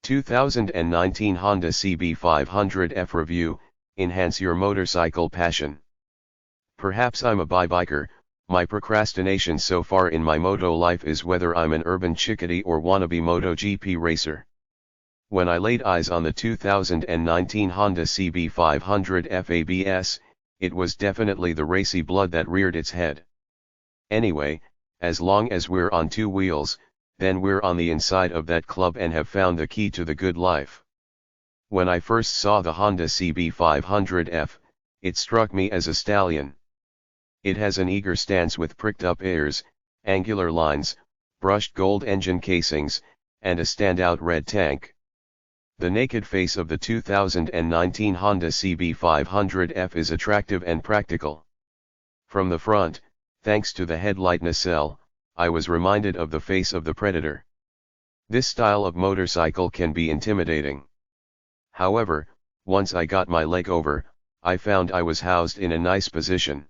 2019 Honda CB500F Review, enhance your motorcycle passion. Perhaps I'm a biker, my procrastination so far in my moto life is whether I'm an urban chickadee or wannabe MotoGP racer. When I laid eyes on the 2019 Honda CB500F ABS, it was definitely the racy blood that reared its head. Anyway, as long as we're on two wheels, then we're on the inside of that club and have found the key to the good life. When I first saw the Honda CB500F, it struck me as a stallion. It has an eager stance with pricked up ears, angular lines, brushed gold engine casings, and a standout red tank. The naked face of the 2019 Honda CB500F is attractive and practical. From the front, thanks to the headlight nacelle, I was reminded of the face of the Predator. This style of motorcycle can be intimidating. However, once I got my leg over, I found I was housed in a nice position.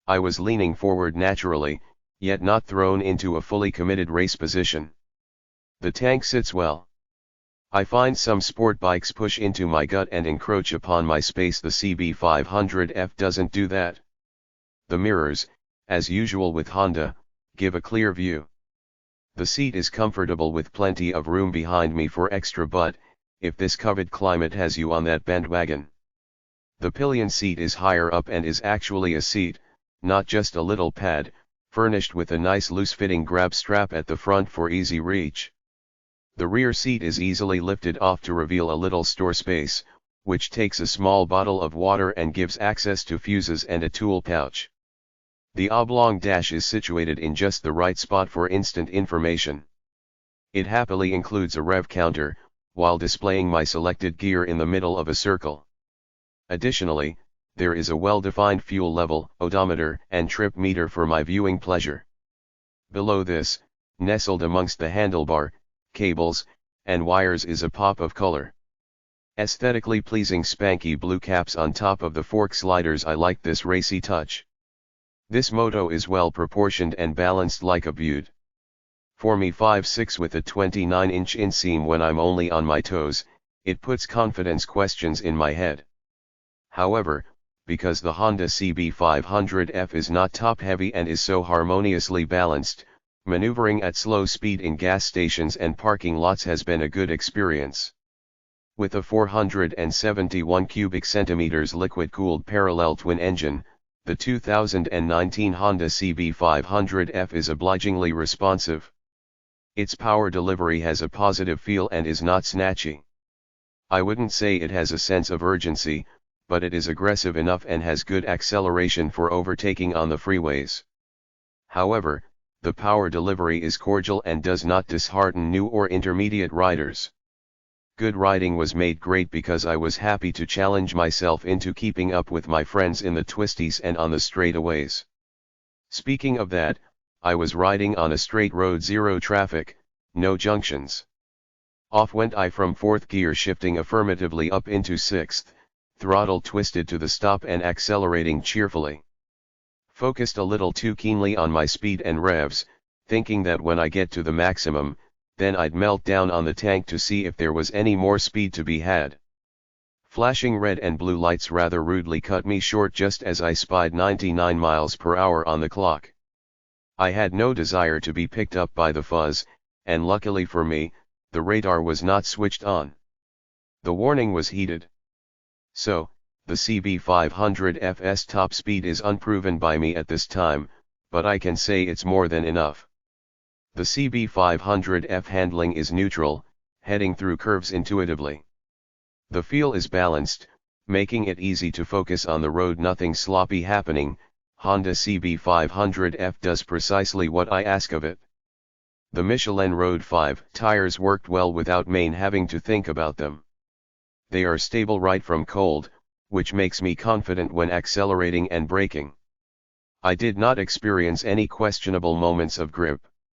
I was leaning forward naturally, yet not thrown into a fully committed race position. The tank sits well. I find some sport bikes push into my gut and encroach upon my space. The CB500F doesn't do that. The mirrors, as usual with Honda, give a clear view. The seat is comfortable with plenty of room behind me for extra butt, if this COVID climate has you on that bandwagon. The pillion seat is higher up and is actually a seat, not just a little pad, furnished with a nice loose-fitting grab strap at the front for easy reach. The rear seat is easily lifted off to reveal a little store space, which takes a small bottle of water and gives access to fuses and a tool pouch. The oblong dash is situated in just the right spot for instant information. It happily includes a rev counter, while displaying my selected gear in the middle of a circle. Additionally, there is a well-defined fuel level, odometer, and trip meter for my viewing pleasure. Below this, nestled amongst the handlebar, cables, and wires is a pop of color. Aesthetically pleasing spanky blue caps on top of the fork sliders. I like this racy touch. This moto is well proportioned and balanced like a beaut. For me 5'6" with a 29-inch inseam when I'm only on my toes, it puts confidence questions in my head. However, because the Honda CB500F is not top-heavy and is so harmoniously balanced, maneuvering at slow speed in gas stations and parking lots has been a good experience. With a 471 cubic centimeters liquid-cooled parallel twin engine, the 2019 Honda CB500F is obligingly responsive. Its power delivery has a positive feel and is not snatchy. I wouldn't say it has a sense of urgency, but it is aggressive enough and has good acceleration for overtaking on the freeways. However, the power delivery is cordial and does not dishearten new or intermediate riders. Good riding was made great because I was happy to challenge myself into keeping up with my friends in the twisties and on the straightaways. Speaking of that, I was riding on a straight road, zero traffic, no junctions. Off went I from fourth gear, shifting affirmatively up into sixth, throttle twisted to the stop and accelerating cheerfully. Focused a little too keenly on my speed and revs, thinking that when I get to the maximum, then I'd melt down on the tank to see if there was any more speed to be had. Flashing red and blue lights rather rudely cut me short just as I spied 99 miles per hour on the clock. I had no desire to be picked up by the fuzz, and luckily for me, the radar was not switched on. The warning was heeded. So, the CB500F's top speed is unproven by me at this time, but I can say it's more than enough. The CB500F handling is neutral, heading through curves intuitively. The feel is balanced, making it easy to focus on the road, nothing sloppy happening. Honda CB500F does precisely what I ask of it. The Michelin Road 5 tires worked well without Maine having to think about them. They are stable right from cold, which makes me confident when accelerating and braking. I did not experience any questionable moments of grip.